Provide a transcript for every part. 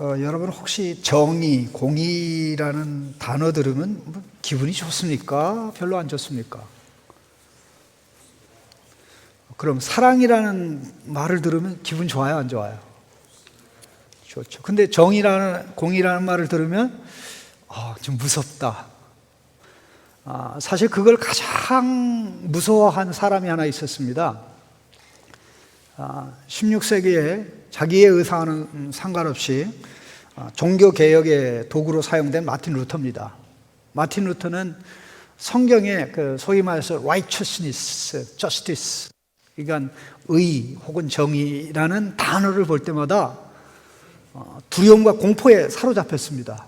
여러분 혹시 정의, 공의라는 단어 들으면 기분이 좋습니까? 별로 안 좋습니까? 그럼 사랑이라는 말을 들으면 기분 좋아요, 안 좋아요? 좋죠. 근데 정의라는, 공의라는 말을 들으면 좀 무섭다. 사실 그걸 가장 무서워한 사람이 하나 있었습니다. 16세기에 자기의 의사와는 상관없이 종교개혁의 도구로 사용된 마틴 루터입니다. 마틴 루터는 성경에 소위 말해서 righteousness, justice, 그러니까 의 혹은 정의라는 단어를 볼 때마다 두려움과 공포에 사로잡혔습니다.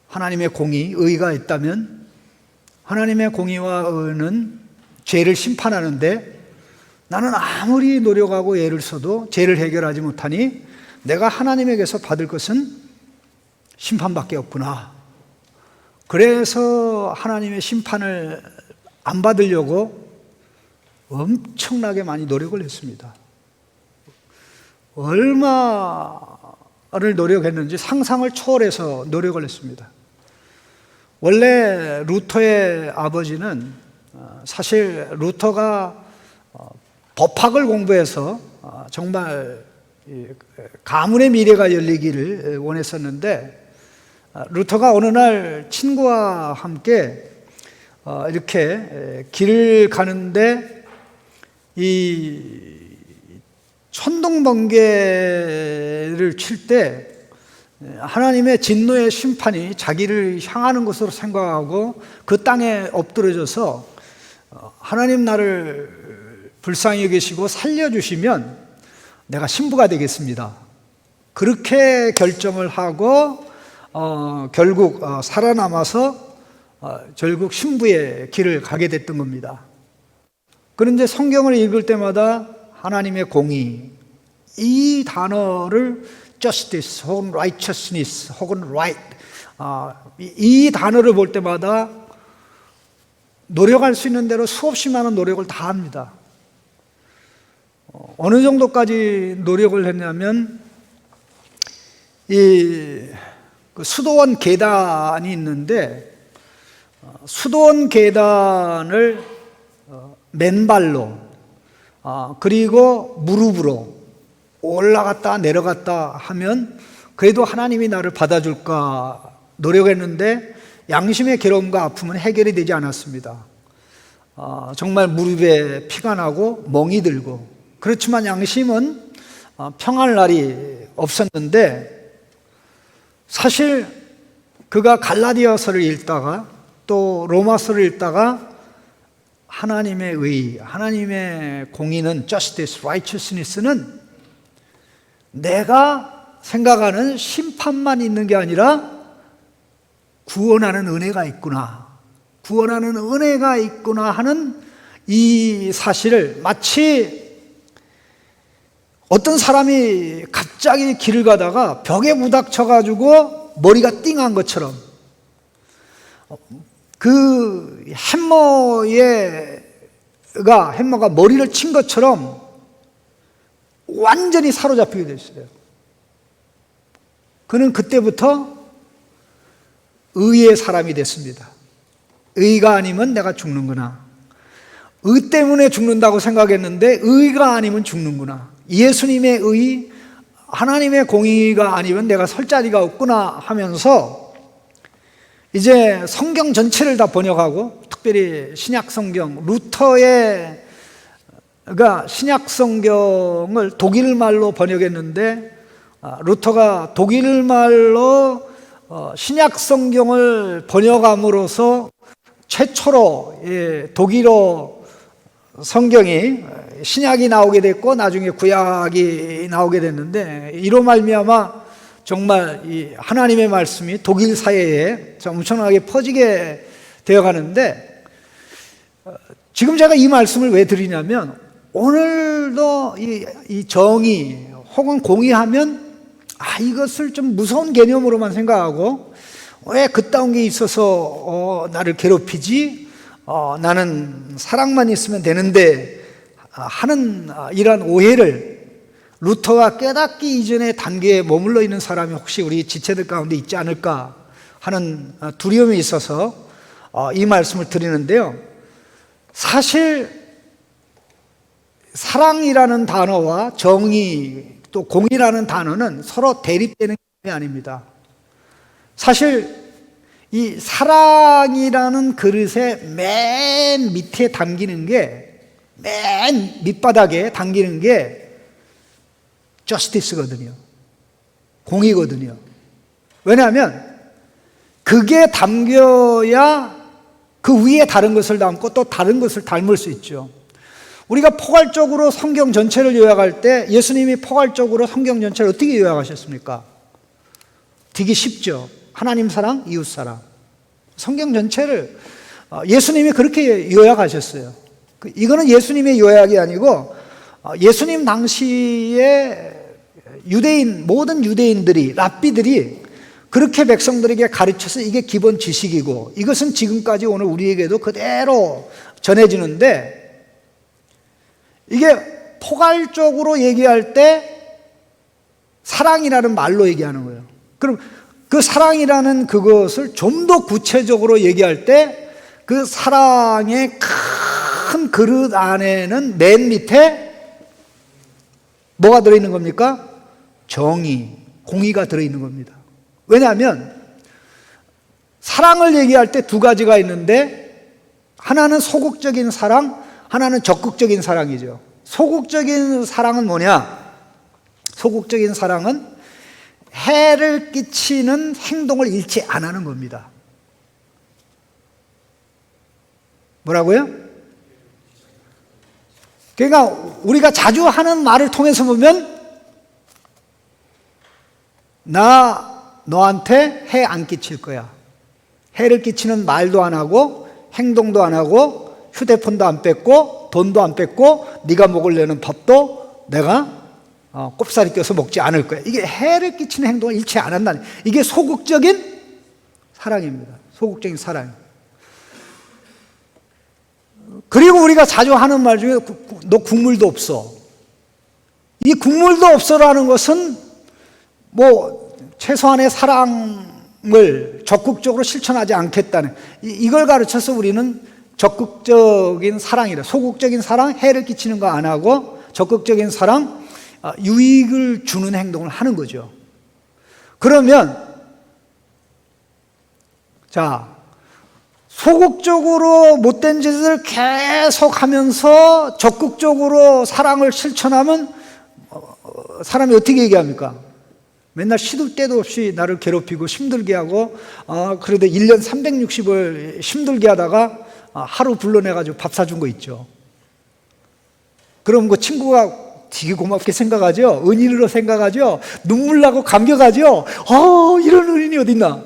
하나님의 공의, 의가 있다면 하나님의 공의와 의는 죄를 심판하는데 나는 아무리 노력하고 애를 써도 죄를 해결하지 못하니 내가 하나님에게서 받을 것은 심판밖에 없구나. 그래서 하나님의 심판을 안 받으려고 엄청나게 많이 노력을 했습니다. 얼마를 노력했는지 상상을 초월해서 노력을 했습니다. 원래 루터의 아버지는 사실 루터가 법학을 공부해서 정말 가문의 미래가 열리기를 원했었는데 루터가 어느 날 친구와 함께 이렇게 길을 가는데 이 천둥번개를 칠 때 하나님의 진노의 심판이 자기를 향하는 것으로 생각하고 그 땅에 엎드러져서 하나님 나를 불쌍히 여기시고 살려주시면 내가 신부가 되겠습니다. 그렇게 결정을 하고 결국 살아남아서 결국 신부의 길을 가게 됐던 겁니다. 그런데 성경을 읽을 때마다 하나님의 공의, 이 단어를 justice 혹은 righteousness 혹은 right, 이 단어를 볼 때마다 노력할 수 있는 대로 수없이 많은 노력을 다 합니다. 어느 정도까지 노력을 했냐면 그 수도원 계단이 있는데 수도원 계단을 맨발로 그리고 무릎으로 올라갔다 내려갔다 하면 그래도 하나님이 나를 받아줄까 노력했는데 양심의 괴로움과 아픔은 해결이 되지 않았습니다. 정말 무릎에 피가 나고 멍이 들고 그렇지만 양심은 평할 날이 없었는데 사실 그가 갈라디아서를 읽다가 또 로마서를 읽다가 하나님의 의, 하나님의 공의는 justice, righteousness는 내가 생각하는 심판만 있는 게 아니라 구원하는 은혜가 있구나, 구원하는 은혜가 있구나 하는 이 사실을 마치 어떤 사람이 갑자기 길을 가다가 벽에 부닥쳐가지고 머리가 띵한 것처럼 그 해머가 머리를 친 것처럼 완전히 사로잡히게 됐어요. 그는 그때부터 의의 사람이 됐습니다. 의가 아니면 내가 죽는구나. 의 때문에 죽는다고 생각했는데 의가 아니면 죽는구나. 예수님의 의, 하나님의 공의가 아니면 내가 설 자리가 없구나 하면서 이제 성경 전체를 다 번역하고 특별히 신약 성경, 루터의 신약 성경을 독일말로 번역했는데 루터가 독일말로 신약 성경을 번역함으로써 최초로 독일어 성경이 신약이 나오게 됐고 나중에 구약이 나오게 됐는데 이로 말미암아 정말 이 하나님의 말씀이 독일 사회에 엄청나게 퍼지게 되어가는데 지금 제가 이 말씀을 왜 드리냐면 오늘도 이 정의 혹은 공의하면 이것을 좀 무서운 개념으로만 생각하고 왜 그따운 게 있어서 나를 괴롭히지? 나는 사랑만 있으면 되는데 하는 이러한 오해를 루터가 깨닫기 이전의 단계에 머물러 있는 사람이 혹시 우리 지체들 가운데 있지 않을까 하는 두려움이 있어서 이 말씀을 드리는데요. 사실 사랑이라는 단어와 정의 또 공의라는 단어는 서로 대립되는 게 아닙니다. 사실 이 사랑이라는 그릇의 맨 밑에 담기는 게, 맨 밑바닥에 담기는 게 justice거든요. 공의거든요. 왜냐하면 그게 담겨야 그 위에 다른 것을 담고 또 다른 것을 닮을 수 있죠. 우리가 포괄적으로 성경 전체를 요약할 때 예수님이 포괄적으로 성경 전체를 어떻게 요약하셨습니까? 되게 쉽죠. 하나님 사랑, 이웃 사랑. 성경 전체를 예수님이 그렇게 요약하셨어요. 이거는 예수님의 요약이 아니고 예수님 당시에 모든 유대인들이, 랍비들이 그렇게 백성들에게 가르쳐서 이게 기본 지식이고 이것은 지금까지 오늘 우리에게도 그대로 전해지는데, 이게 포괄적으로 얘기할 때 사랑이라는 말로 얘기하는 거예요. 그럼 그 사랑이라는 그것을 좀 더 구체적으로 얘기할 때 그 사랑의 큰 그릇 안에는 맨 밑에 뭐가 들어있는 겁니까? 정의, 공의가 들어있는 겁니다. 왜냐하면 사랑을 얘기할 때 두 가지가 있는데 하나는 소극적인 사랑, 하나는 적극적인 사랑이죠. 소극적인 사랑은 뭐냐? 소극적인 사랑은 해를 끼치는 행동을 잃지 안 하는 겁니다. 뭐라고요? 그러니까 우리가 자주 하는 말을 통해서 보면 나 너한테 해 안 끼칠 거야. 해를 끼치는 말도 안 하고 행동도 안 하고 휴대폰도 안 뺏고 돈도 안 뺏고 네가 먹으려는 밥도 내가 꼽사리 껴서 먹지 않을 거야. 이게 해를 끼치는 행동을 잃지 않았다는, 이게 소극적인 사랑입니다. 소극적인 사랑. 그리고 우리가 자주 하는 말 중에 너 국물도 없어. 이 국물도 없어라는 것은 뭐 최소한의 사랑을 적극적으로 실천하지 않겠다는, 이걸 가르쳐서 우리는 적극적인 사랑이라, 소극적인 사랑, 해를 끼치는 거 안 하고 적극적인 사랑, 유익을 주는 행동을 하는 거죠. 그러면 자, 소극적으로 못된 짓을 계속 하면서 적극적으로 사랑을 실천하면 사람이 어떻게 얘기합니까? 맨날 시도 때도 없이 나를 괴롭히고 힘들게 하고 그래도 1년 360을 힘들게 하다가 하루 불러내가지고 밥 사준 거 있죠. 그럼 그 친구가 되게 고맙게 생각하죠. 은인으로 생각하죠. 눈물 나고 감격하죠. 이런 은인이 어딨나?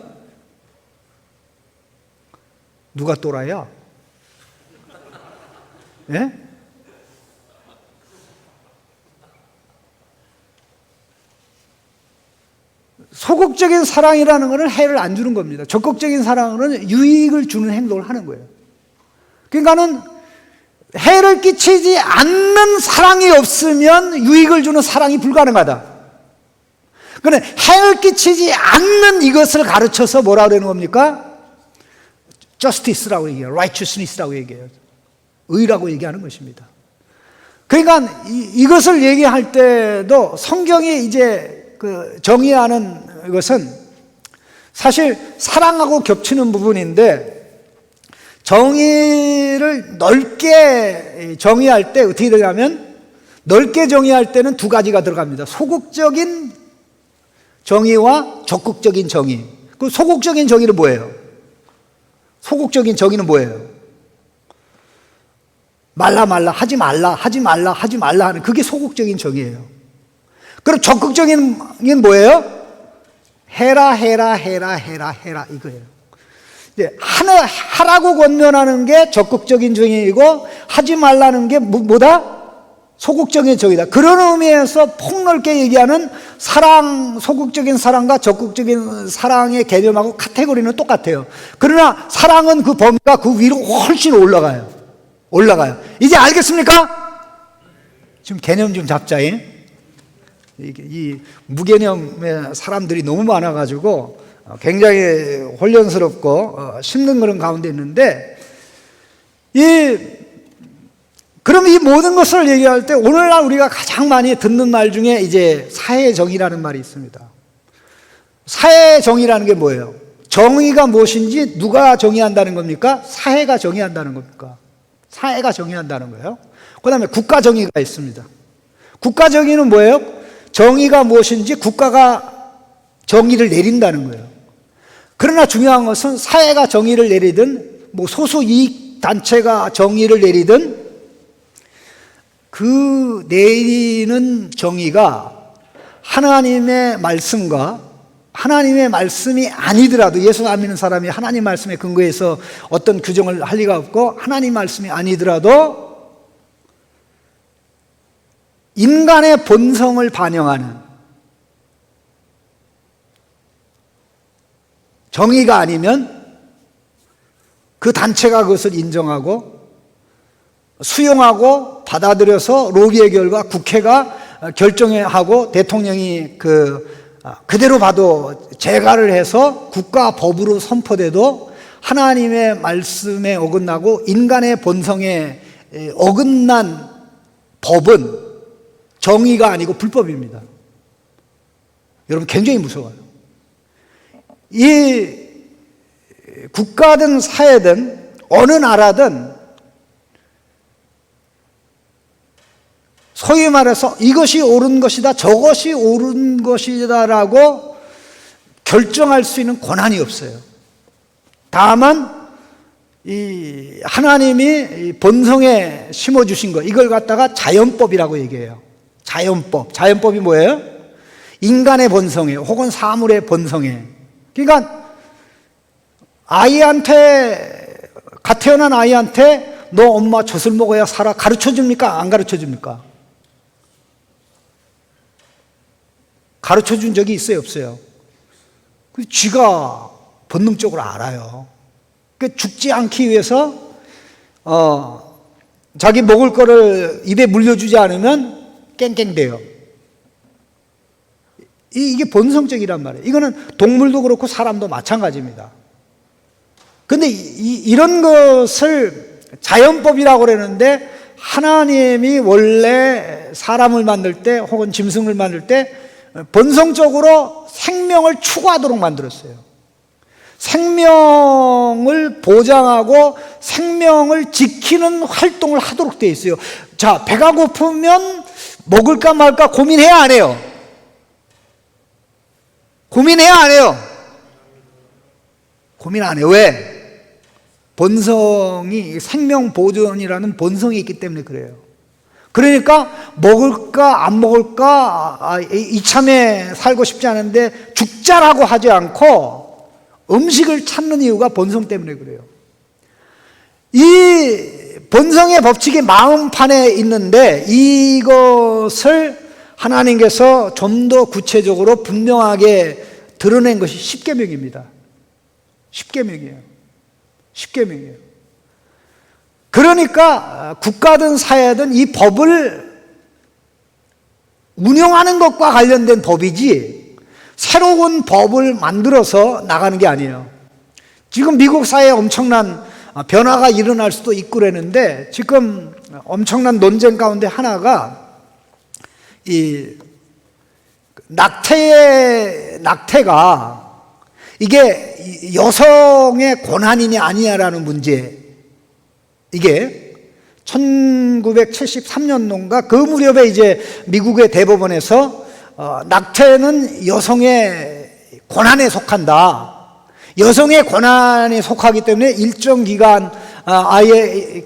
누가 또라이야? 예? 소극적인 사랑이라는 것은 해를 안 주는 겁니다. 적극적인 사랑은 유익을 주는 행동을 하는 거예요. 그러니까는 해를 끼치지 않는 사랑이 없으면 유익을 주는 사랑이 불가능하다. 그런데 해를 끼치지 않는 이것을 가르쳐서 뭐라 그러는 겁니까? justice라고 얘기해요. righteousness라고 얘기해요. 의라고 얘기하는 것입니다. 그러니까 이것을 얘기할 때도 성경이 이제 그 정의하는 것은 사실 사랑하고 겹치는 부분인데, 정의를 넓게 정의할 때 어떻게 되냐면, 넓게 정의할 때는 두 가지가 들어갑니다. 소극적인 정의와 적극적인 정의. 그 소극적인 정의는 뭐예요? 소극적인 정의는 뭐예요? 말라 하지 말라 하는, 그게 소극적인 정의예요. 그럼 적극적인 게 뭐예요? 해라 이거예요. 이제 하라고 권면하는 게 적극적인 정의이고 하지 말라는 게 뭐다? 소극적인 정의다. 그런 의미에서 폭넓게 얘기하는 사랑, 소극적인 사랑과 적극적인 사랑의 개념하고 카테고리는 똑같아요. 그러나 사랑은 그 범위가 그 위로 훨씬 올라가요. 이제 알겠습니까? 지금 개념 좀 잡자. 이 무개념의 사람들이 너무 많아가지고 굉장히 혼란스럽고 힘든 그런 가운데 있는데, 그럼 이 모든 것을 얘기할 때 오늘날 우리가 가장 많이 듣는 말 중에 이제 사회정의라는 말이 있습니다. 사회정의라는 게 뭐예요? 정의가 무엇인지 누가 정의한다는 겁니까? 사회가 정의한다는 겁니까? 사회가 정의한다는 거예요. 그 다음에 국가정의가 있습니다. 국가정의는 뭐예요? 정의가 무엇인지 국가가 정의를 내린다는 거예요. 그러나 중요한 것은 사회가 정의를 내리든 뭐 소수이익단체가 정의를 내리든 그 내리는 정의가 하나님의 말씀과 하나님의 말씀이 아니더라도, 예수 안 믿는 사람이 하나님 말씀에 근거해서 어떤 규정을 할 리가 없고, 하나님 말씀이 아니더라도 인간의 본성을 반영하는 정의가 아니면 그 단체가 그것을 인정하고 수용하고 받아들여서 로비의 결과 국회가 결정하고 대통령이 그대로 봐도 재가를 해서 국가 법으로 선포돼도 하나님의 말씀에 어긋나고 인간의 본성에 어긋난 법은 정의가 아니고 불법입니다. 여러분, 굉장히 무서워요. 이 국가든 사회든 어느 나라든 소위 말해서 이것이 옳은 것이다, 저것이 옳은 것이다라고 결정할 수 있는 권한이 없어요. 다만 이 하나님이 본성에 심어주신 것, 이걸 갖다가 자연법이라고 얘기해요. 자연법이 뭐예요? 인간의 본성에 혹은 사물의 본성에. 그러니까 갓 태어난 아이한테 너 엄마 젖을 먹어야 살아 가르쳐 줍니까? 안 가르쳐 줍니까? 가르쳐 준 적이 있어요, 없어요? 쥐가 본능적으로 알아요. 죽지 않기 위해서 자기 먹을 거를 입에 물려주지 않으면 깽깽대요. 이게 본성적이란 말이에요. 이거는 동물도 그렇고 사람도 마찬가지입니다. 그런데 이런 것을 자연법이라고 그러는데, 하나님이 원래 사람을 만들 때 혹은 짐승을 만들 때 본성적으로 생명을 추구하도록 만들었어요. 생명을 보장하고 생명을 지키는 활동을 하도록 되어 있어요. 자, 배가 고프면 먹을까 말까 고민해야 안 해요? 고민해야 안 해요? 고민 안 해요. 왜? 본성이, 생명 보존이라는 본성이 있기 때문에 그래요. 그러니까 먹을까 안 먹을까, 이참에 살고 싶지 않은데 죽자라고 하지 않고 음식을 찾는 이유가 본성 때문에 그래요. 이 본성의 법칙이 마음판에 있는데 이것을 하나님께서 좀 더 구체적으로 분명하게 드러낸 것이 십계명입니다. 십계명이에요. 그러니까 국가든 사회든 이 법을 운영하는 것과 관련된 법이지 새로운 법을 만들어서 나가는 게 아니에요. 지금 미국 사회에 엄청난 변화가 일어날 수도 있고 그러는데, 지금 엄청난 논쟁 가운데 하나가 이 낙태가 이게 여성의 권한이냐 아니냐라는 문제. 이게 1973년도인가 그 무렵에 이제 미국의 대법원에서 낙태는 여성의 권한에 속한다. 여성의 권한에 속하기 때문에 일정 기간 아이의 이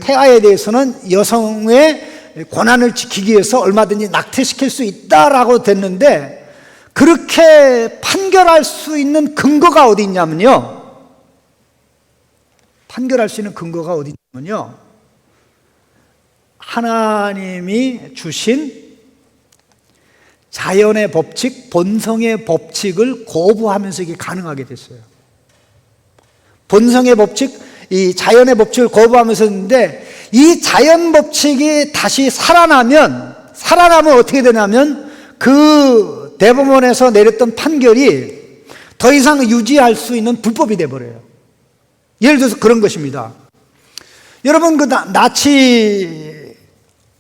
태아에 대해서는 여성의 권한을 지키기 위해서 얼마든지 낙태시킬 수 있다라고 됐는데, 그렇게 판결할 수 있는 근거가 어디 있냐면요. 판결할 수 있는 근거가 어디 있냐면요. 하나님이 주신 자연의 법칙, 본성의 법칙을 거부하면서 이게 가능하게 됐어요. 본성의 법칙, 이 자연의 법칙을 거부하면서 했는데, 이 자연 법칙이 다시 살아나면 어떻게 되냐면 그 대법원에서 내렸던 판결이 더 이상 유지할 수 있는 불법이 돼버려요. 예를 들어서 그런 것입니다. 여러분, 그 나치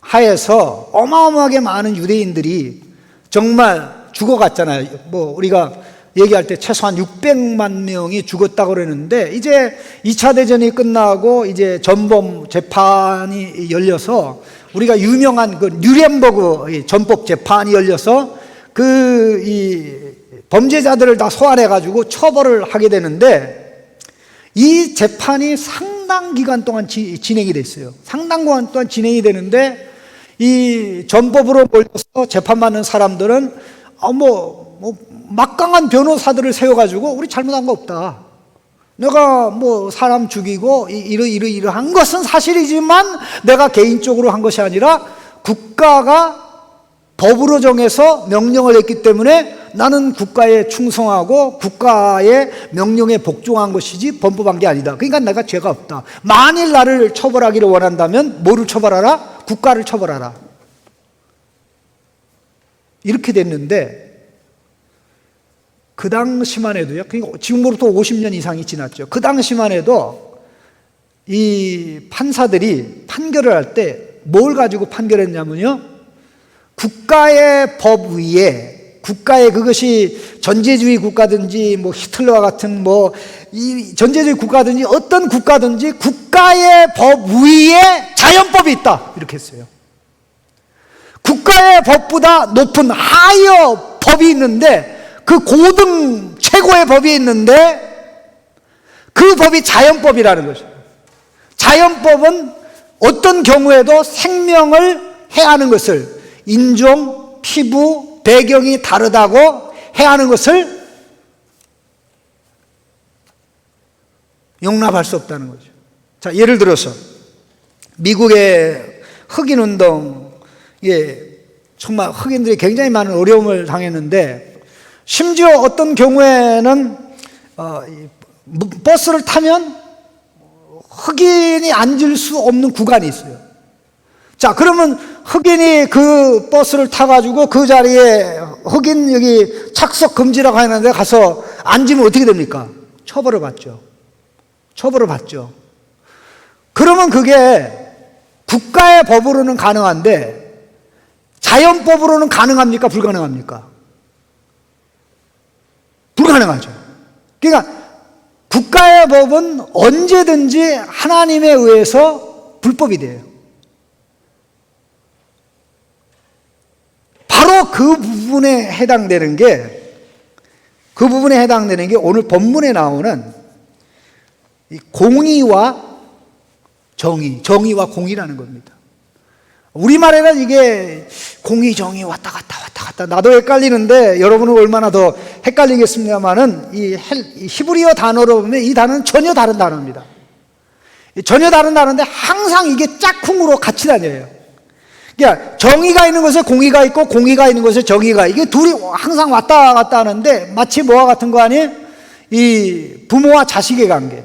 하에서 어마어마하게 많은 유대인들이 정말 죽어갔잖아요. 뭐 우리가 얘기할 때 최소한 600만 명이 죽었다고 그러는데, 이제 2차 대전이 끝나고 이제 전범 재판이 열려서, 우리가 유명한 그 뉴렌버그 전법 재판이 열려서 이 범죄자들을 다 소환해 가지고 처벌을 하게 되는데, 이 재판이 상당 기간 동안 진행이 됐어요. 상당 기간 동안 진행이 되는데, 이 전법으로 몰려서 재판받는 사람들은 막강한 변호사들을 세워가지고 우리 잘못한 거 없다, 내가 뭐 사람 죽이고 이러한 것은 사실이지만 내가 개인적으로 한 것이 아니라 국가가 법으로 정해서 명령을 했기 때문에 나는 국가에 충성하고 국가의 명령에 복종한 것이지 범법한 게 아니다. 그러니까 내가 죄가 없다. 만일 나를 처벌하기를 원한다면 뭐를 처벌하라? 국가를 처벌하라. 이렇게 됐는데, 그 당시만 해도요, 그러니까 지금으로부터 50년 이상이 지났죠. 그 당시만 해도 이 판사들이 판결을 할 때 뭘 가지고 판결했냐면요, 국가의 법 위에, 국가의, 그것이 전제주의 국가든지 뭐 히틀러와 같은 이 전제주의 국가든지 어떤 국가든지 국가의 법 위에 자연법이 있다, 이렇게 했어요. 국가의 법보다 높은 하이어 법이 있는데, 그 고등 최고의 법이 있는데 그 법이 자연법이라는 것이에요. 자연법은 어떤 경우에도 생명을 해하는 것을, 인종, 피부, 배경이 다르다고 해하는 것을 용납할 수 없다는 거죠. 자, 예를 들어서 미국의 흑인 운동, 정말 흑인들이 굉장히 많은 어려움을 당했는데, 심지어 어떤 경우에는 버스를 타면 흑인이 앉을 수 없는 구간이 있어요. 자, 그러면 흑인이 그 버스를 타가지고 그 자리에 흑인 여기 착석 금지라고 하는데 가서 앉으면 어떻게 됩니까? 처벌을 받죠. 처벌을 받죠. 그러면 그게 국가의 법으로는 가능한데 자연법으로는 가능합니까? 불가능합니까? 불가능하죠. 그러니까 국가의 법은 언제든지 하나님에 의해서 불법이 돼요. 바로 그 부분에 해당되는 게 오늘 본문에 나오는 이 공의와 정의와 공의라는 겁니다. 우리말에는 이게 공의, 정의 왔다 갔다 나도 헷갈리는데 여러분은 얼마나 더 헷갈리겠습니다만은 이 히브리어 단어로 보면 이 단어는 전혀 다른 단어입니다. 전혀 다른 단어인데 항상 이게 짝꿍으로 같이 다녀요. 그러니까 정의가 있는 곳에 공의가 있고 공의가 있는 곳에 정의가, 이게 둘이 항상 왔다 갔다 하는데 마치 뭐와 같은 거 아니에요? 이 부모와 자식의 관계,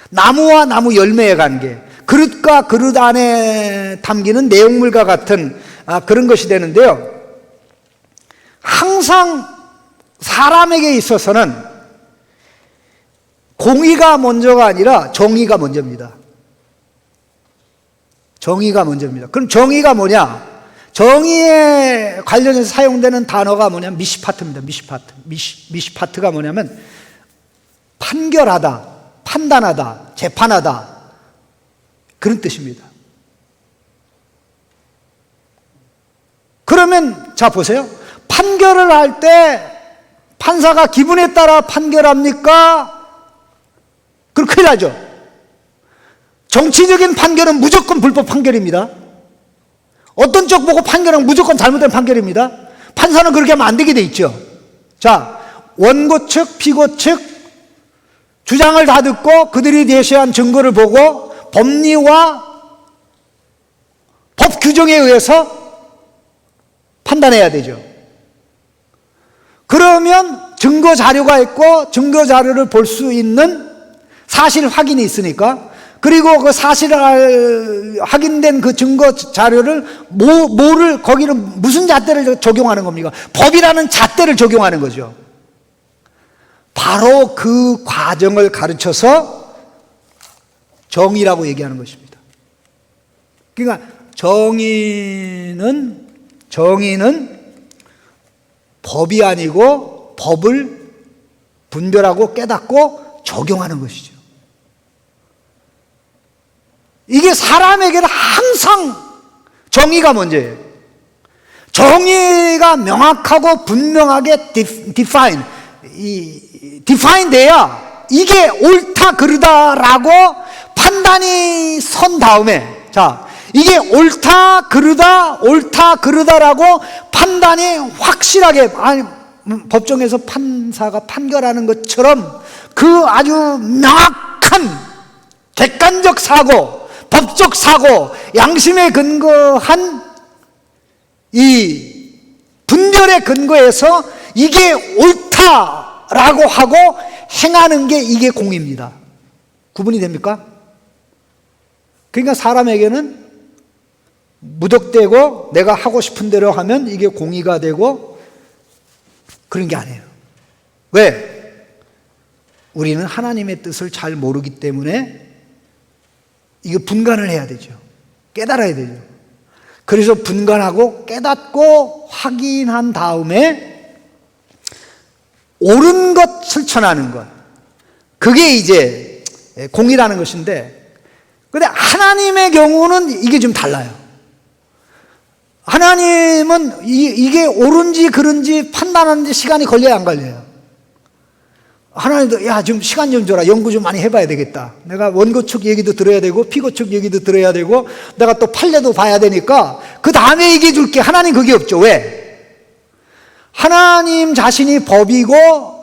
나무와 나무 열매의 관계, 그릇과 그릇 안에 담기는 내용물과 같은 그런 것이 되는데요. 항상 사람에게 있어서는 공의가 먼저가 아니라 정의가 먼저입니다. 정의가 먼저입니다. 그럼 정의가 뭐냐? 정의에 관련해서 사용되는 단어가 뭐냐면 미시파트입니다. 미시파트가 뭐냐면 판결하다, 판단하다, 재판하다, 그런 뜻입니다. 그러면 자 보세요. 판결을 할 때 판사가 기분에 따라 판결합니까? 그럼 큰일 나죠. 정치적인 판결은 무조건 불법 판결입니다. 어떤 쪽 보고 판결은 무조건 잘못된 판결입니다. 판사는 그렇게 하면 안 되게 돼 있죠. 자, 원고 측, 피고 측 주장을 다 듣고 그들이 제시한 증거를 보고 법리와 법 규정에 의해서 판단해야 되죠. 그러면 증거 자료가 있고 증거 자료를 볼 수 있는 사실 확인이 있으니까 그리고 그 사실을 확인된 그 증거 자료를 뭐를 거기는 무슨 잣대를 적용하는 겁니까? 법이라는 잣대를 적용하는 거죠. 바로 그 과정을 가르쳐서 정의라고 얘기하는 것입니다. 그러니까 정의는 법이 아니고 법을 분별하고 깨닫고 적용하는 것이죠. 이게 사람에게는 항상 정의가 문제예요. 정의가 명확하고 분명하게 define 돼야 이게 옳다 그르다라고 판단이 선 다음에, 자, 이게 옳다 그르다라고 판단이 확실하게, 아니 법정에서 판사가 판결하는 것처럼 그 아주 명확한 객관적 사고, 법적 사고, 양심에 근거한 이 분별의 근거에서 이게 옳다라고 하고 행하는 게 이게 공입니다. 구분이 됩니까? 그러니까 사람에게는 무턱대고 내가 하고 싶은 대로 하면 이게 공의가 되고 그런 게 아니에요. 왜? 우리는 하나님의 뜻을 잘 모르기 때문에 이거 분간을 해야 되죠. 깨달아야 되죠. 그래서 분간하고 깨닫고 확인한 다음에 옳은 것 실천하는 것, 그게 이제 공이라는 것인데, 근데 하나님의 경우는 이게 좀 달라요. 하나님은 이게 옳은지 그른지 판단하는데 시간이 걸려야 안 걸려요? 하나님도 야, 좀 시간 좀 줘라. 연구 좀 많이 해봐야 되겠다. 내가 원고 측 얘기도 들어야 되고 피고 측 얘기도 들어야 되고 내가 또 판례도 봐야 되니까 그 다음에 얘기해 줄게. 하나님 그게 없죠. 왜? 하나님 자신이 법이고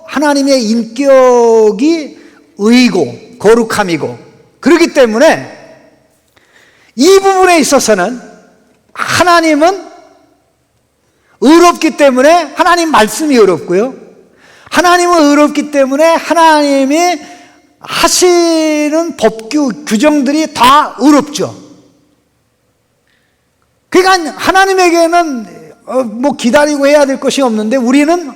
하나님의 인격이 의고 거룩함이고 그렇기 때문에 이 부분에 있어서는 하나님은 의롭기 때문에 하나님 말씀이 의롭고요, 하나님은 의롭기 때문에 하나님이 하시는 법규, 규정들이 다 의롭죠. 그러니까 하나님에게는 뭐 기다리고 해야 될 것이 없는데 우리는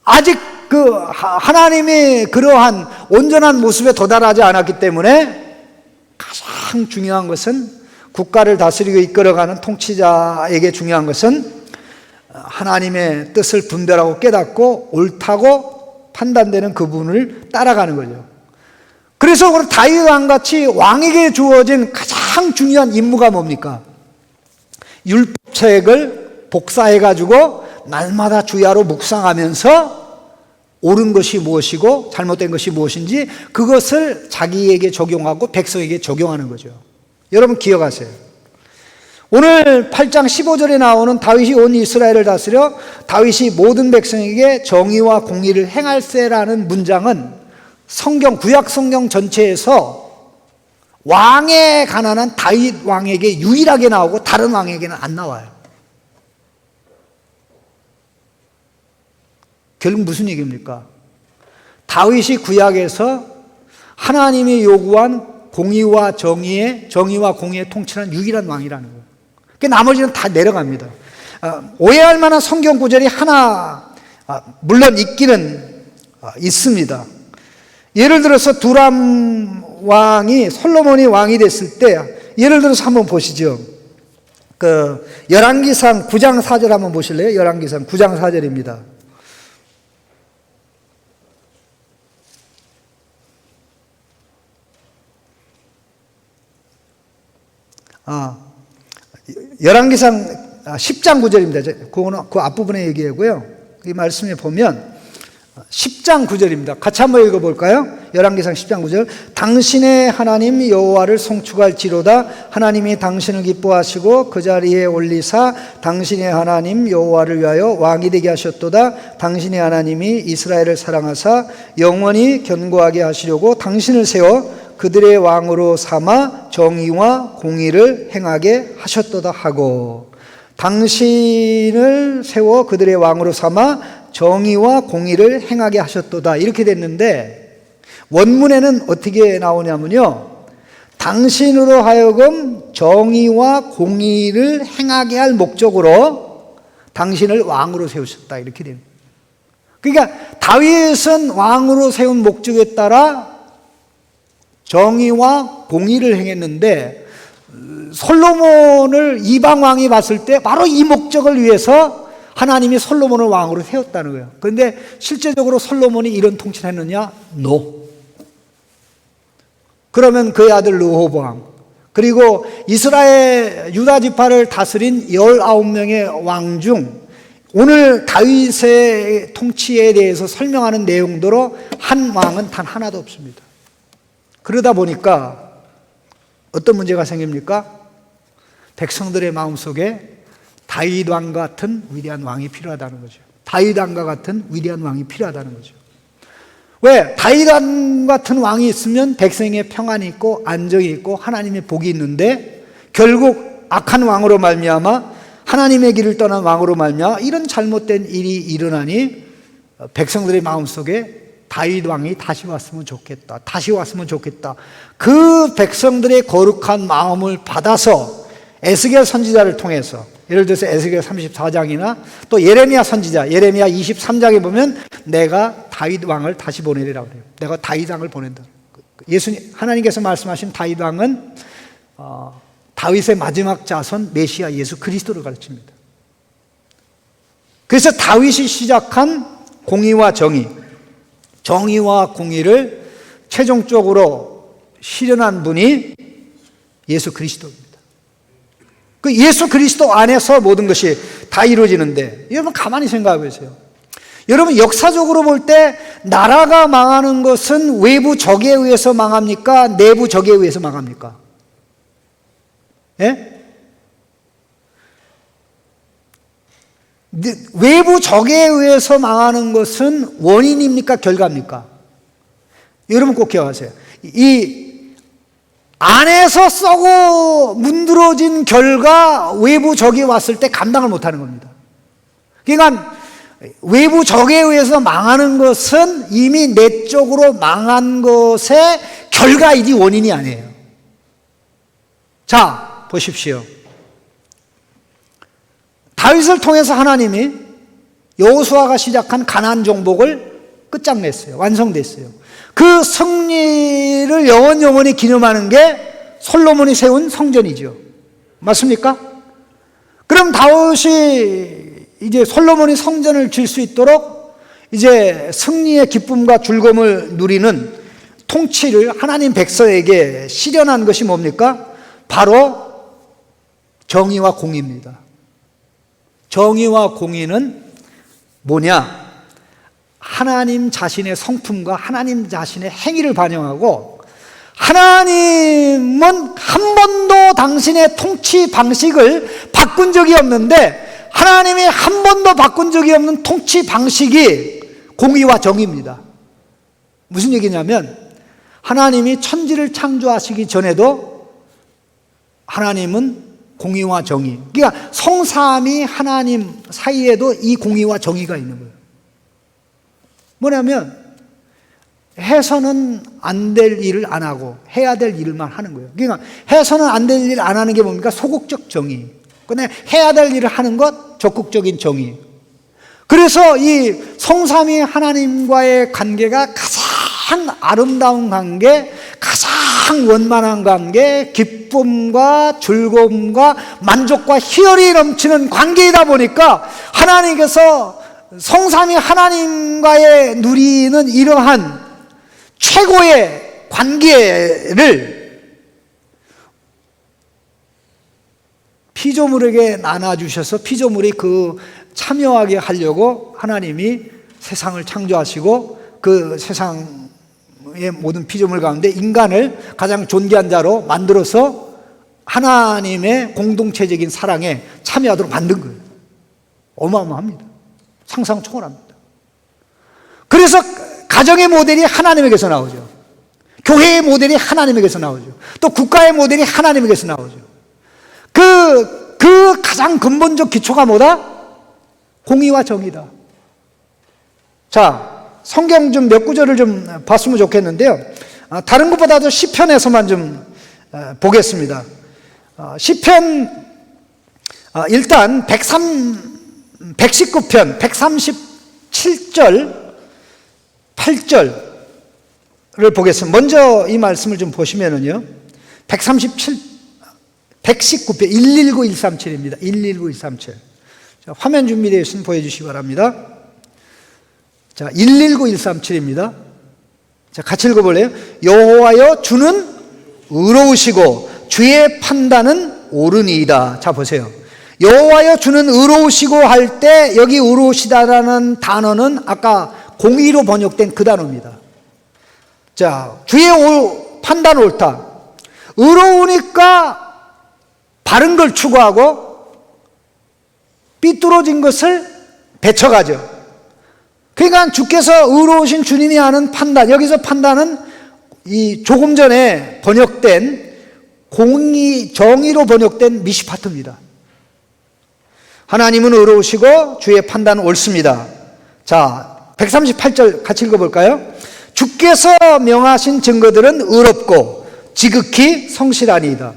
아직 그 하나님이 그러한 온전한 모습에 도달하지 않았기 때문에 가장 중요한 것은, 국가를 다스리고 이끌어가는 통치자에게 중요한 것은 하나님의 뜻을 분별하고 깨닫고 옳다고 판단되는 그 부분을 따라가는 거죠. 그래서 우리 다윗 왕같이 왕에게 주어진 가장 중요한 임무가 뭡니까? 율법책을 복사해가지고 날마다 주야로 묵상하면서 옳은 것이 무엇이고 잘못된 것이 무엇인지 그것을 자기에게 적용하고 백성에게 적용하는 거죠. 여러분 기억하세요. 오늘 8장 15절에 나오는 다윗이 온 이스라엘을 다스려 다윗이 모든 백성에게 정의와 공의를 행할세라는 문장은 성경, 구약 성경 전체에서 왕에 관한 다윗 왕에게 유일하게 나오고 다른 왕에게는 안 나와요. 결국 무슨 얘기입니까? 다윗이 구약에서 하나님이 요구한 공의와 정의와 공의의 통치는 유일한 왕이라는 거예요. 나머지는 다 내려갑니다. 오해할 만한 성경 구절이 하나 물론 있기는 있습니다. 예를 들어서 두람 왕이, 솔로몬이 왕이 됐을 때 예를 들어서 한번 보시죠. 그 열왕기상 9장 4절 한번 보실래요? 열왕기상 9장 4절입니다. 열왕기상 10장 9절입니다. 그거는 그 앞부분에 얘기하고요. 이 말씀에 보면 10장 9절입니다. 같이 한번 읽어볼까요? 열왕기상 10장 9절. 당신의 하나님 여호와를 송축할지로다. 하나님이 당신을 기뻐하시고 그 자리에 올리사 당신의 하나님 여호와를 위하여 왕이 되게 하셨도다. 당신의 하나님이 이스라엘을 사랑하사 영원히 견고하게 하시려고 당신을 세워 그들의 왕으로 삼아 정의와 공의를 행하게 하셨도다 하고, 당신을 세워 그들의 왕으로 삼아 정의와 공의를 행하게 하셨도다 이렇게 됐는데 원문에는 어떻게 나오냐면요, 당신으로 하여금 정의와 공의를 행하게 할 목적으로 당신을 왕으로 세우셨다. 이렇게 됩니다. 그러니까 다윗은 왕으로 세운 목적에 따라 정의와 공의를 행했는데 솔로몬을 이방 왕이 봤을 때 바로 이 목적을 위해서 하나님이 솔로몬을 왕으로 세웠다는 거예요. 그런데 실제적으로 솔로몬이 이런 통치를 했느냐? No. 그러면 그의 아들 르호보암, 그리고 이스라엘 유다 지파를 다스린 19명의 왕 중 오늘 다윗의 통치에 대해서 설명하는 내용대로 한 왕은 단 하나도 없습니다. 그러다 보니까 어떤 문제가 생깁니까? 백성들의 마음속에 다윗 왕 같은 위대한 왕이 필요하다는 거죠. 다윗 왕과 같은 위대한 왕이 필요하다는 거죠. 왜? 다윗 왕 같은 왕이 있으면 백성의 평안이 있고 안정이 있고 하나님의 복이 있는데 결국 악한 왕으로 말미암아 하나님의 길을 떠난 왕으로 말미암아 이런 잘못된 일이 일어나니 백성들의 마음속에 다윗 왕이 다시 왔으면 좋겠다. 다시 왔으면 좋겠다. 그 백성들의 거룩한 마음을 받아서 에스겔 선지자를 통해서, 예를 들어서 에스겔 34장이나 또 예레미야 선지자, 예레미야 23장에 보면 내가 다윗 왕을 다시 보내리라고 그래요. 내가 다윗 왕을 보낸다. 하나님께서 말씀하신 다윗 왕은 다윗의 마지막 자손 메시아 예수 그리스도를 가르칩니다. 그래서 다윗이 시작한 공의와 정의와 공의를 최종적으로 실현한 분이 예수 그리스도입니다. 그 예수 그리스도 안에서 모든 것이 다 이루어지는데, 여러분 가만히 생각해 보세요. 여러분 역사적으로 볼 때 나라가 망하는 것은 외부 적에 의해서 망합니까? 내부 적에 의해서 망합니까? 예? 외부 적에 의해서 망하는 것은 원인입니까? 결과입니까? 여러분 꼭 기억하세요. 이 안에서 썩어 문드러진 결과 외부 적이 왔을 때 감당을 못하는 겁니다. 그러니까 외부 적에 의해서 망하는 것은 이미 내적으로 망한 것의 결과이지 원인이 아니에요. 자, 보십시오. 다윗을 통해서 하나님이 여호수아가 시작한 가나안 정복을 끝장냈어요. 완성됐어요. 그 승리를 영원히 기념하는 게 솔로몬이 세운 성전이죠. 맞습니까? 그럼 다윗이 이제 솔로몬이 성전을 질 수 있도록 이제 승리의 기쁨과 즐거움을 누리는 통치를 하나님 백성에게 실현한 것이 뭡니까? 바로 정의와 공의입니다. 정의와 공의는 뭐냐? 하나님 자신의 성품과 하나님 자신의 행위를 반영하고, 하나님은 한 번도 당신의 통치 방식을 바꾼 적이 없는데 하나님이 한 번도 바꾼 적이 없는 통치 방식이 공의와 정의입니다. 무슨 얘기냐면 하나님이 천지를 창조하시기 전에도 하나님은 공의와 정의, 그러니까 성삼위 하나님 사이에도 이 공의와 정의가 있는 거예요. 뭐냐면 해서는 안 될 일을 안 하고 해야 될 일만 하는 거예요. 그러니까 해서는 안 될 일을 안 하는 게 뭡니까? 소극적 정의. 근데 해야 될 일을 하는 것 적극적인 정의. 그래서 이 성삼위 하나님과의 관계가 가장 아름다운 관계, 가장 원만한 관계, 기쁨과 즐거움과 만족과 희열이 넘치는 관계이다 보니까 하나님께서 성삼위 하나님과의 누리는 이러한 최고의 관계를 피조물에게 나눠주셔서 피조물이 그 참여하게 하려고 하나님이 세상을 창조하시고 그 세상의 모든 피조물 가운데 인간을 가장 존귀한 자로 만들어서 하나님의 공동체적인 사랑에 참여하도록 만든 거예요. 어마어마합니다. 상상 초월합니다. 그래서 가정의 모델이 하나님에게서 나오죠. 교회의 모델이 하나님에게서 나오죠. 또 국가의 모델이 하나님에게서 나오죠. 그 가장 근본적 기초가 뭐다? 공의와 정의다. 자, 성경 좀 몇 구절을 좀 봤으면 좋겠는데요. 다른 것보다도 시편에서만 좀 보겠습니다. 시편 일단 119편 137절 8절을 보겠습니다. 먼저 이 말씀을 좀 보시면은요. 119편 119137입니다. 119137. 자, 화면 준비되어 있으면 보여주시기 바랍니다. 자, 119137입니다. 자, 같이 읽어볼래요? 여호와여 주는 의로우시고 주의 판단은 옳으니이다. 자, 보세요. 여호와여 주는 의로우시고 할 때 여기 의로우시다라는 단어는 아까 공의로 번역된 그 단어입니다. 자, 주의 판단 옳다. 의로우니까 바른 걸 추구하고 삐뚤어진 것을 배척하죠. 그러니까 주께서 의로우신 주님이 하는 판단, 여기서 판단은 이 조금 전에 번역된 공의, 정의로 번역된 미시파트입니다. 하나님은 의로우시고 주의 판단은 옳습니다. 자, 138절 같이 읽어볼까요? 주께서 명하신 증거들은 의롭고 지극히 성실하니이다.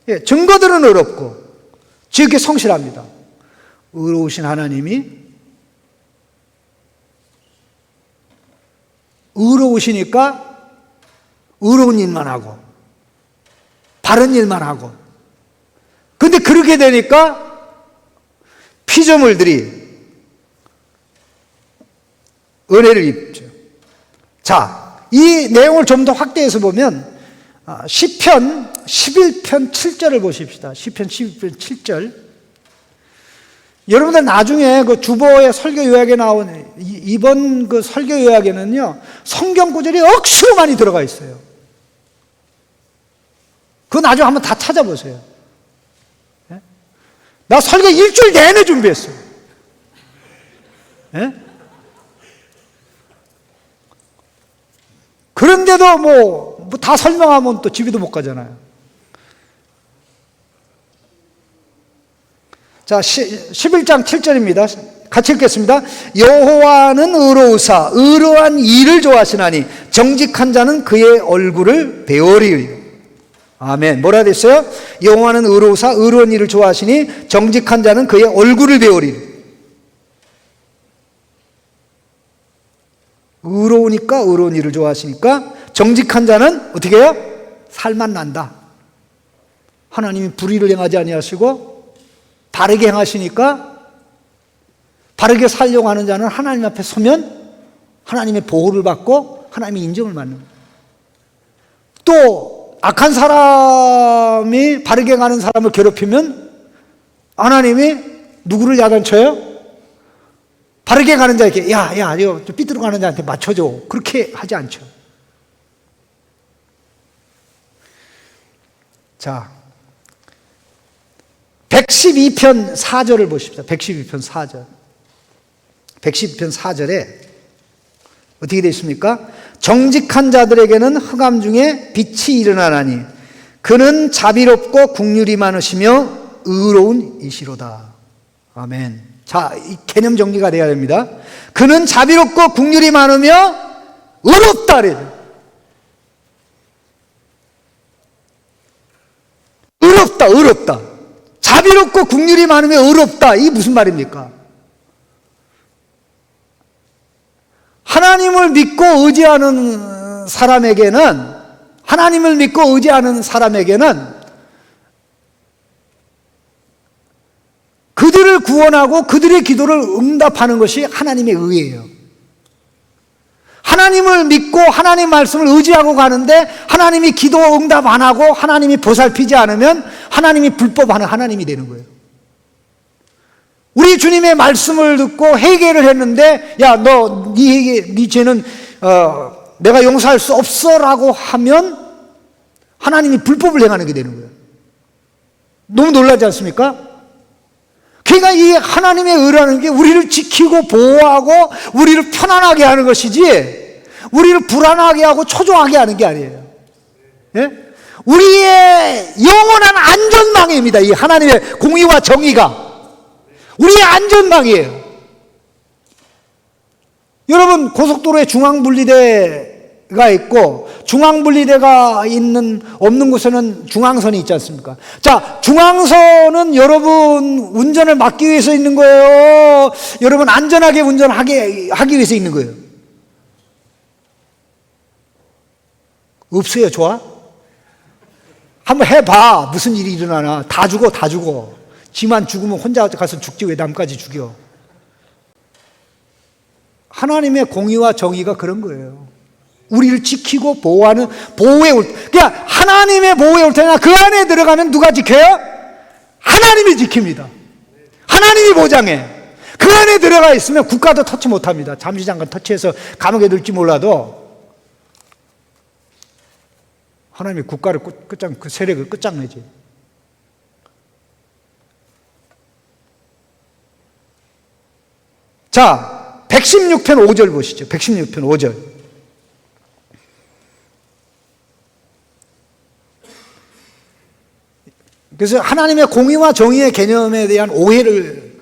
예, 증거들은 의롭고 지극히 성실합니다. 의로우신 하나님이 의로우시니까 의로운 일만 하고 바른 일만 하고, 근데 그렇게 되니까 피조물들이 은혜를 입죠. 자, 이 내용을 좀 더 확대해서 보면 시편 11편 7절을 보십시다. 시편 11편 7절. 여러분들 나중에 그 주보의 설교 요약에 나온 이번 그 설교 요약에는요, 성경 구절이 억수로 많이 들어가 있어요. 그거 나중에 한번 다 찾아보세요. 예? 나 설교 일주일 내내 준비했어요. 예? 그런데도 뭐 다 설명하면 또 집에도 못 가잖아요. 자, 11장 7절입니다. 같이 읽겠습니다. 여호와는 의로우사 의로한 일을 좋아하시나니 정직한 자는 그의 얼굴을 배우리이다. 아멘. 뭐라 됐어요? 여호와는 의로우사 의로운 일을 좋아하시니 정직한 자는 그의 얼굴을 배우리이다. 의로우니까 의로운 일을 좋아하시니까 정직한 자는 어떻게 해요? 살만 난다. 하나님이 불의를 행하지 아니하시고 바르게 행하시니까 바르게 살려고 하는 자는 하나님 앞에 서면 하나님의 보호를 받고 하나님의 인정을 받는 거예요. 또 악한 사람이 바르게 가는 사람을 괴롭히면 하나님이 누구를 야단쳐요? 바르게 가는 자에게 야 이거 삐뚤어 가는 자한테 맞춰줘. 그렇게 하지 않죠. 자, 112편 4절을 보십시다. 112편 4절. 112편 4절에 어떻게 되어 있습니까? 정직한 자들에게는 흑암 중에 빛이 일어나나니 그는 자비롭고 긍휼이 많으시며 의로운 이시로다. 아멘. 자, 이 개념 정리가 돼야 됩니다. 그는 자비롭고 긍휼이 많으며 의롭다. 의롭다. 자비롭고 긍휼이 많으며 의롭다. 이게 무슨 말입니까? 하나님을 믿고 의지하는 사람에게는 그들을 구원하고 그들의 기도를 응답하는 것이 하나님의 의예요. 하나님을 믿고 하나님 말씀을 의지하고 가는데 하나님이 기도 응답 안 하고 하나님이 보살피지 않으면 하나님이 불법하는 하나님이 되는 거예요. 우리 주님의 말씀을 듣고 회개를 했는데 야, 너 네 죄는 내가 용서할 수 없어라고 하면 하나님이 불법을 행하는 게 되는 거예요. 너무 놀라지 않습니까? 그러니까 이 하나님의 의라는 게 우리를 지키고 보호하고 우리를 편안하게 하는 것이지 우리를 불안하게 하고 초조하게 하는 게 아니에요. 예? 우리의 영원한 안전망입니다. 이 하나님의 공의와 정의가 우리의 안전망이에요. 여러분, 고속도로에 중앙분리대 가 있고 중앙분리대가 없는 곳에는 중앙선이 있지 않습니까? 자, 중앙선은 여러분 운전을 막기 위해서 있는 거예요? 여러분 안전하게 운전하기 위해서 있는 거예요? 없어요. 좋아? 한번 해봐. 무슨 일이 일어나나. 다 죽어. 지만 죽으면 혼자 가서 죽지 왜 남까지 죽여? 하나님의 공의와 정의가 그런 거예요. 우리를 지키고 보호하는 보호에 그러니까 하나님의 보호에 올 테나 그 안에 들어가면 누가 지켜요? 하나님이 지킵니다. 하나님이 보장해. 그 안에 들어가 있으면 국가도 터치 못합니다. 잠시 잠깐 터치해서 감옥에 넣을지 몰라도 하나님이 국가를 그 세력을 끝장내지. 자, 116편 5절 보시죠. 116편 5절. 그래서 하나님의 공의와 정의의 개념에 대한 오해를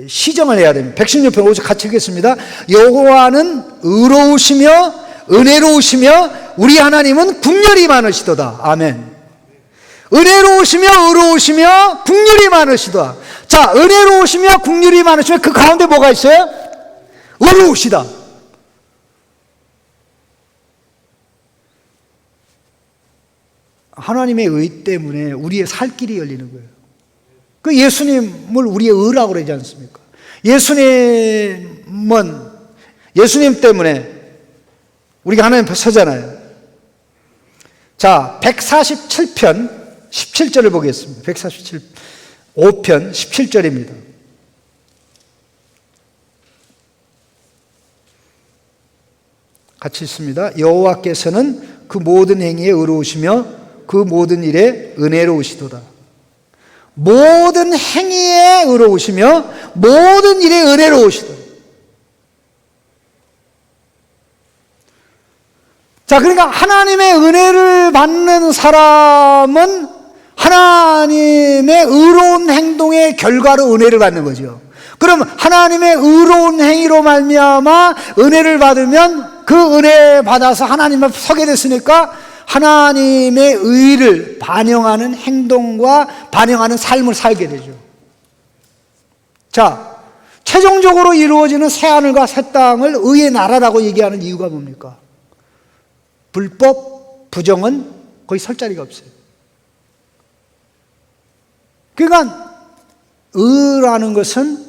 시정을 해야 됩니다. 116편 5절 같이 읽겠습니다. 여호와는 의로우시며 은혜로우시며 우리 하나님은 국률이 많으시도다. 아멘. 은혜로우시며 의로우시며 국률이 많으시도다. 자, 은혜로우시며 국률이 많으시면 그 가운데 뭐가 있어요? 의로우시다. 하나님의 의 때문에 우리의 살 길이 열리는 거예요. 그 예수님을 우리의 의라고 그러지 않습니까? 예수님 때문에 우리가 하나님 앞에 서잖아요. 자, 147편 17절을 보겠습니다. 5편 17절입니다. 같이 있습니다. 여호와께서는 그 모든 행위에 의로우시며 그 모든 일에 은혜로우시도다. 모든 행위에 의로우시며 모든 일에 은혜로우시도다. 자, 그러니까 하나님의 은혜를 받는 사람은 하나님의 의로운 행동의 결과로 은혜를 받는 거죠. 그럼 하나님의 의로운 행위로 말미암아 은혜를 받으면 그 은혜 받아서 하나님 앞에 서게 됐으니까 하나님의 의를 반영하는 행동과 반영하는 삶을 살게 되죠. 자, 최종적으로 이루어지는 새하늘과 새 땅을 의의 나라라고 얘기하는 이유가 뭡니까? 불법, 부정은 거의 설 자리가 없어요. 그러니까 의라는 것은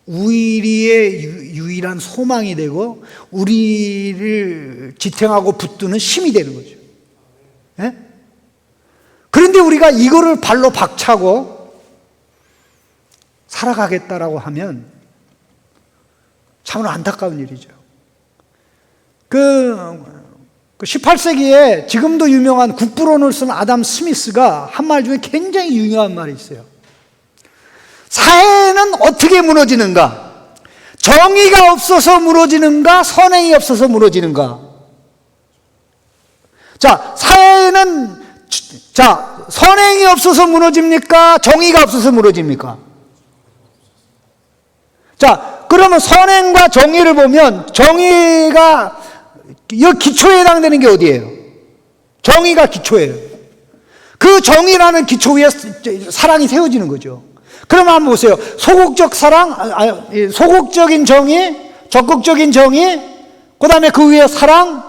우리의 유일한 소망이 되고 우리를 지탱하고 붙드는 힘이 되는 거죠. 예? 그런데 우리가 이거를 발로 박차고 살아가겠다라고 하면 참으로 안타까운 일이죠. 그 18세기에 지금도 유명한 국부론을 쓴 아담 스미스가 한 말 중에 굉장히 유명한 말이 있어요. 사회는 어떻게 무너지는가? 정의가 없어서 무너지는가? 선행이 없어서 무너지는가? 자, 사회는 선행이 없어서 무너집니까? 정의가 없어서 무너집니까? 자, 그러면 선행과 정의를 보면 정의가 이 기초에 해당되는 게 어디예요? 정의가 기초예요. 그 정의라는 기초 위에 사랑이 세워지는 거죠. 그러면 한번 보세요. 소극적 사랑, 소극적인 정의, 적극적인 정의, 그 다음에 그 위에 사랑,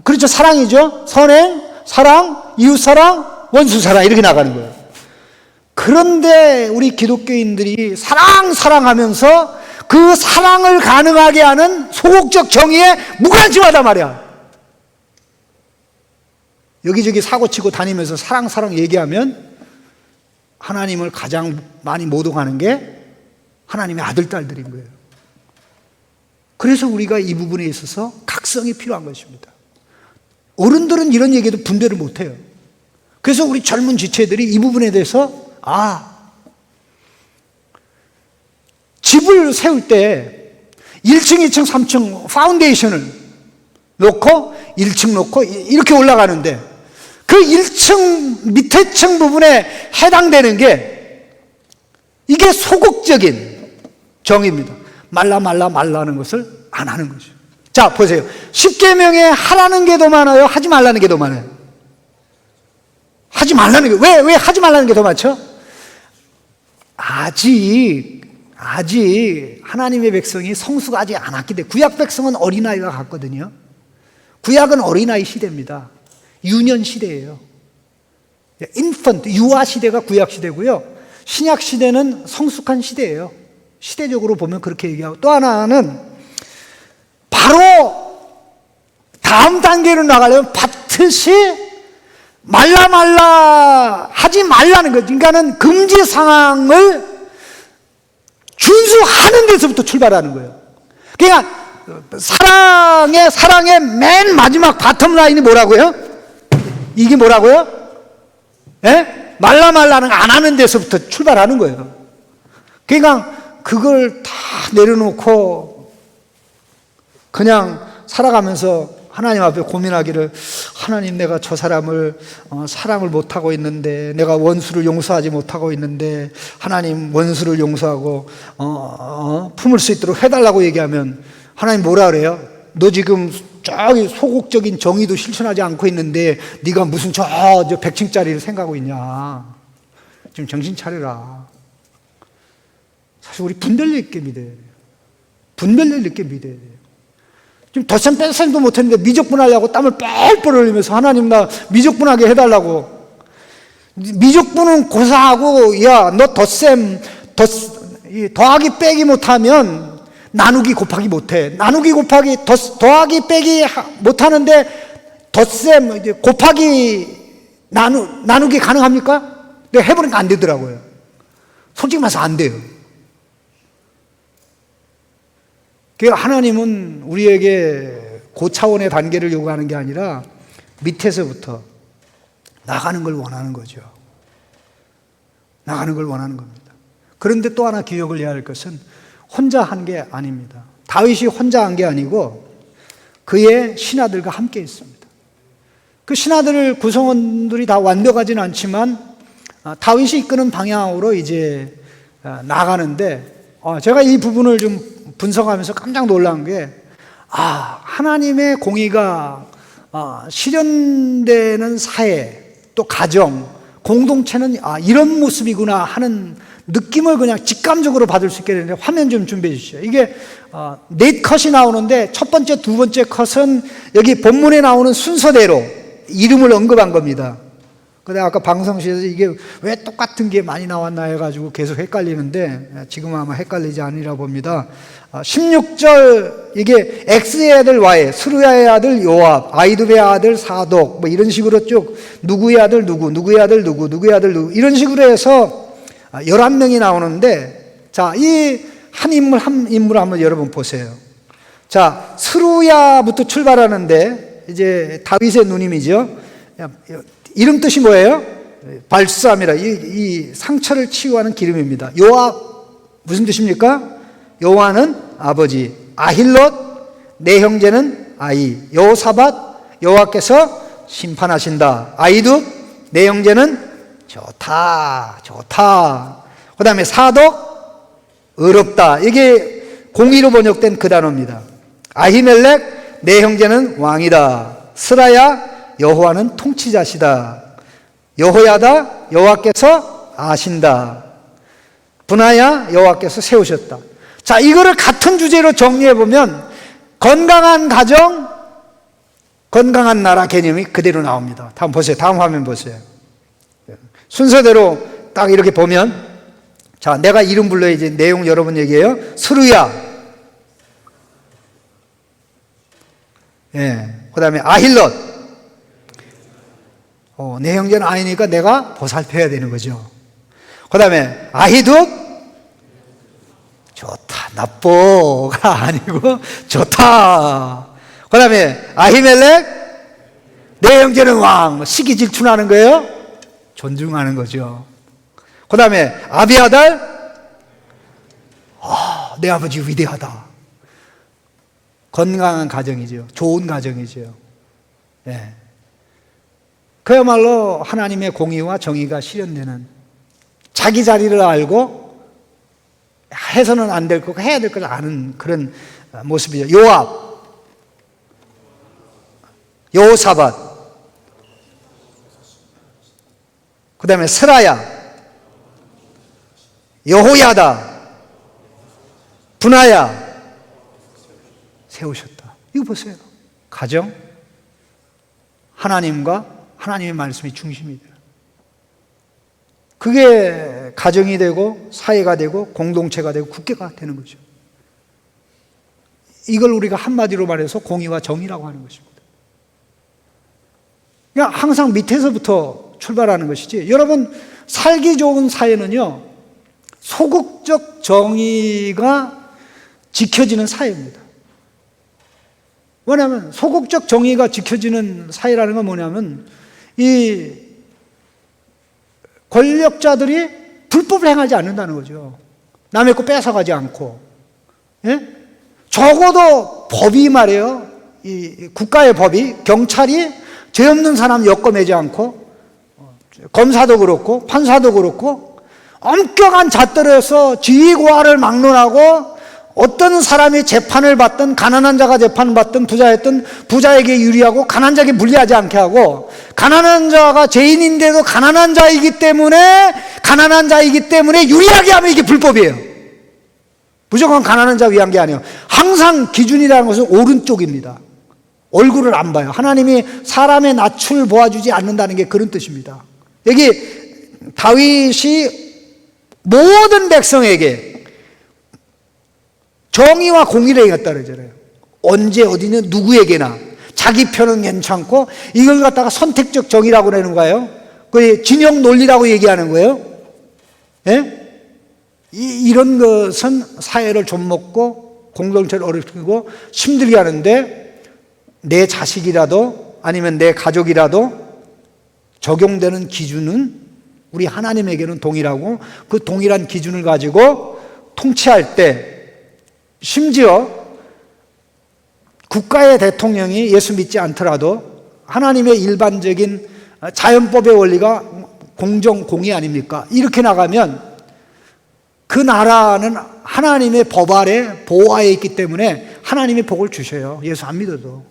그렇죠. 사랑이죠. 선행, 사랑, 이웃사랑, 원수사랑 이렇게 나가는 거예요. 그런데 우리 기독교인들이 사랑하면서 그 사랑을 가능하게 하는 소극적 정의에 무관심하단 말이야. 여기저기 사고치고 다니면서 사랑 얘기하면 하나님을 가장 많이 모독하는 게 하나님의 아들, 딸들인 거예요. 그래서 우리가 이 부분에 있어서 각성이 필요한 것입니다. 어른들은 이런 얘기도 분별을 못해요. 그래서 우리 젊은 지체들이 이 부분에 대해서 집을 세울 때 1층, 2층, 3층 파운데이션을 놓고 1층 놓고 이렇게 올라가는데 그 1층 밑에 층 부분에 해당되는 게 이게 소극적인 정의입니다. 말라는 것을 안 하는 거죠. 자, 보세요. 10계명에 하라는 게 더 많아요? 하지 말라는 게 더 많아요? 하지 말라는 게, 왜 하지 말라는 게 더 많죠? 아직 하나님의 백성이 성수가 아직 안 왔기 때문에. 구약 백성은 어린아이가 같거든요. 구약은 어린아이 시대입니다. 유년 시대예요. 인펀트, 유아 시대가 구약 시대고요. 신약 시대는 성숙한 시대예요. 시대적으로 보면 그렇게 얘기하고, 또 하나는 바로 다음 단계로 나가려면 밭듯이 말라 하지 말라는 거죠. 그러니까는 금지 상황을 준수하는 데서부터 출발하는 거예요. 그러니까 사랑의 맨 마지막 바텀 라인이 뭐라고요? 이게 뭐라고요? 예? 말라는 안 하는 데서부터 출발하는 거예요. 그러니까 그걸 다 내려놓고 그냥 살아가면서 하나님 앞에 고민하기를, 하나님, 내가 저 사람을 사랑을 못하고 있는데, 내가 원수를 용서하지 못하고 있는데, 하나님 원수를 용서하고 품을 수 있도록 해달라고 얘기하면 하나님 뭐라 그래요? 너 지금 저기 소극적인 정의도 실천하지 않고 있는데 네가 무슨 저 100층짜리를 생각하고 있냐. 지금 정신 차려라. 사실 우리 분별력 있게 믿어야 돼요. 분별력 있게 믿어야 돼요. 지금 덧셈 뺄셈도 못했는데 미적분하려고 땀을 뻘뻘 흘리면서 하나님 나 미적분하게 해달라고. 미적분은 고사하고, 야, 너 덧셈 더하기 빼기 못하면 나누기 곱하기 못해. 나누기 곱하기 더하기 빼기 못하는데 덧셈 곱하기 나누기 가능합니까? 내가 해보니까 안 되더라고요. 솔직히 말해서 안 돼요. 그러니까 하나님은 우리에게 고차원의 단계를 요구하는 게 아니라 밑에서부터 나가는 걸 원하는 거죠. 나가는 걸 원하는 겁니다. 그런데 또 하나 기억을 해야 할 것은 혼자 한 게 아닙니다. 다윗이 혼자 한 게 아니고 그의 신하들과 함께 있습니다. 그 신하들 구성원들이 다 완벽하지는 않지만 다윗이 이끄는 방향으로 이제 나가는데, 제가 이 부분을 좀 분석하면서 깜짝 놀란 게, 하나님의 공의가 실현되는 사회, 또 가정, 공동체는 이런 모습이구나 하는 느낌을 그냥 직감적으로 받을 수 있게 되는데, 화면 좀 준비해 주시죠. 이게 네 컷이 나오는데 첫 번째, 두 번째 컷은 여기 본문에 나오는 순서대로 이름을 언급한 겁니다. 근데 아까 방송실에서 이게 왜 똑같은 게 많이 나왔나 해가지고 계속 헷갈리는데, 지금은 아마 헷갈리지 않으리라 봅니다. 16절, 이게 엑스의 아들 와에, 스루야의 아들 요압, 아이두베의 아들 사독, 뭐 이런 식으로 쭉 누구의 아들 누구, 누구의 아들 누구, 누구의 아들 누구, 이런 식으로 해서 11명이 나오는데, 자, 이 한 인물 한 인물 한번 여러분 보세요. 자, 스루야부터 출발하는데, 이제 다윗의 누님이죠. 이름 뜻이 뭐예요? 발수함이라, 이 상처를 치유하는 기름입니다. 요압 무슨 뜻입니까? 요한은 아버지, 아힐롯 내 형제는 아이, 요사밧 여호와께서 심판하신다, 아이둡 내 형제는 좋다. 그 다음에 사독 의롭다. 이게 공의로 번역된 그 단어입니다. 아히멜렉 내 형제는 왕이다. 스라야 여호와는 통치자시다. 여호야다 여호와께서 아신다. 분하야 여호와께서 세우셨다. 자, 이거를 같은 주제로 정리해 보면 건강한 가정, 건강한 나라 개념이 그대로 나옵니다. 다음 보세요. 다음 화면 보세요. 순서대로 딱 이렇게 보면, 자, 내가 이름 불러야지 내용 여러분 얘기해요. 스루야, 그 다음에 아힐롯, 내 형제는 아니니까 내가 보살펴야 되는 거죠. 그 다음에 아히둡, 좋다, 나쁘가 아니고 좋다. 그 다음에 아히멜렉, 내 형제는 왕, 시기 질투나는 거예요? 존중하는 거죠. 그 다음에 아비아달, 내 아버지 위대하다. 건강한 가정이죠. 좋은 가정이죠. 네. 그야말로 하나님의 공의와 정의가 실현되는, 자기 자리를 알고 해서는 안 될 거고 해야 될 걸 아는 그런 모습이죠. 요압, 여호사밧, 그 다음에 스라야, 여호야다, 분하야 세우셨다. 이거 보세요. 가정, 하나님과 하나님의 말씀이 중심이다. 그게 가정이 되고 사회가 되고 공동체가 되고 국가가 되는 거죠. 이걸 우리가 한마디로 말해서 공의와 정의라고 하는 것입니다. 그냥 항상 밑에서부터 출발하는 것이지, 여러분 살기 좋은 사회는요 소극적 정의가 지켜지는 사회입니다. 왜냐하면 소극적 정의가 지켜지는 사회라는 건 뭐냐면 이 권력자들이 불법을 행하지 않는다는 거죠. 남의 거 뺏어가지 않고, 예? 적어도 법이 말이에요, 이 국가의 법이, 경찰이 죄 없는 사람 엮어매지 않고, 검사도 그렇고 판사도 그렇고 엄격한 잣들에서 지위고하를 막론하고, 어떤 사람이 재판을 받든 가난한 자가 재판을 받든 부자였든 부자에게 유리하고 가난한 자에게 불리하지 않게 하고, 가난한 자가 죄인인데도 가난한 자이기 때문에 유리하게 하면 이게 불법이에요. 무조건 가난한 자 위한 게 아니에요. 항상 기준이라는 것은 오른쪽입니다. 얼굴을 안 봐요. 하나님이 사람의 낯을 보아주지 않는다는 게 그런 뜻입니다. 여기 다윗이 모든 백성에게 정의와 공의를 행했다 그러잖아요. 언제 어디는 누구에게나 자기 편은 괜찮고, 이걸 갖다가 선택적 정의라고 그러는 거예요. 그 진영 논리라고 얘기하는 거예요. 예? 이런 것은 사회를 좀먹고 공동체를 어렵히고 힘들게 하는데, 내 자식이라도 아니면 내 가족이라도 적용되는 기준은 우리 하나님에게는 동일하고, 그 동일한 기준을 가지고 통치할 때, 심지어 국가의 대통령이 예수 믿지 않더라도 하나님의 일반적인 자연법의 원리가 공정, 공의 아닙니까? 이렇게 나가면 그 나라는 하나님의 법 아래 보호하에 있기 때문에 하나님의 복을 주셔요. 예수 안 믿어도.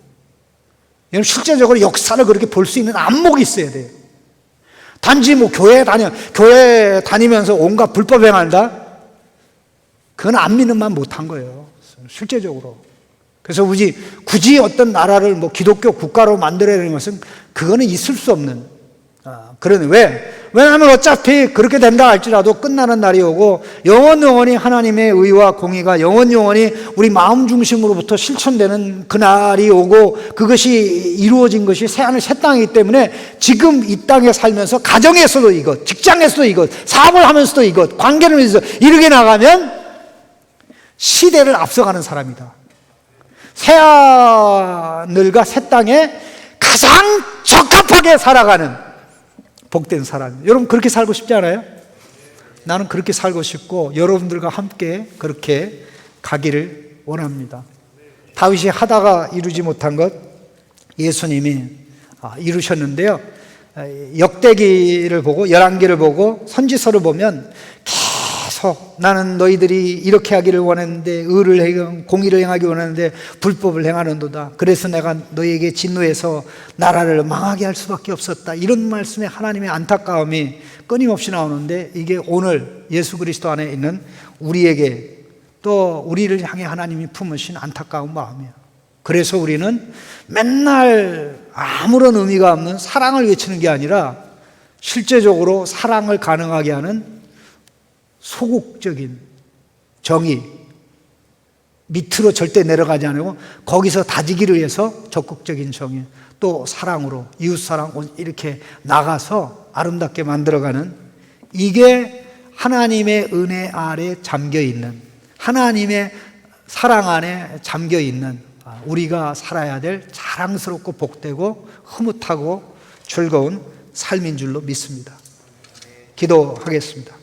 여러분, 실제적으로 역사를 그렇게 볼 수 있는 안목이 있어야 돼요. 단지 뭐 교회 다니면서 온갖 불법 행한다? 그건 안 믿는 만 못한 거예요, 실제적으로. 그래서 굳이 어떤 나라를 뭐 기독교 국가로 만들어야 되는 것은 그거는 있을 수 없는. 왜냐하면 어차피 그렇게 된다 할지라도 끝나는 날이 오고, 영원히 하나님의 의와 공의가 영원히 우리 마음 중심으로부터 실천되는 그날이 오고, 그것이 이루어진 것이 새하늘 새 땅이기 때문에 지금 이 땅에 살면서 가정에서도 이것, 직장에서도 이것, 사업을 하면서도 이것, 관계를 위해서 이렇게 나가면 시대를 앞서가는 사람이다. 새하늘과 새 땅에 가장 적합하게 살아가는 복된 사람. 여러분 그렇게 살고 싶지 않아요? 나는 그렇게 살고 싶고, 여러분들과 함께 그렇게 가기를 원합니다. 다윗이 하다가 이루지 못한 것 예수님이 이루셨는데요. 역대기를 보고, 열왕기를 보고, 선지서를 보면 계속 나는 너희들이 이렇게 하기를 원했는데, 의를 행하고 공의를 행하기 원했는데 불법을 행하는도다. 그래서 내가 너희에게 진노해서 나라를 망하게 할 수밖에 없었다. 이런 말씀에 하나님의 안타까움이 끊임없이 나오는데, 이게 오늘 예수 그리스도 안에 있는 우리에게, 또 우리를 향해 하나님이 품으신 안타까운 마음이에요. 그래서 우리는 맨날 아무런 의미가 없는 사랑을 외치는 게 아니라 실제적으로 사랑을 가능하게 하는 소극적인 정의, 밑으로 절대 내려가지 않고 거기서 다지기를 위해서 적극적인 정의, 또 사랑으로 이웃사랑 이렇게 나가서 아름답게 만들어가는, 이게 하나님의 은혜 아래 잠겨있는, 하나님의 사랑 안에 잠겨있는 우리가 살아야 될 자랑스럽고 복되고 흐뭇하고 즐거운 삶인 줄로 믿습니다. 기도하겠습니다.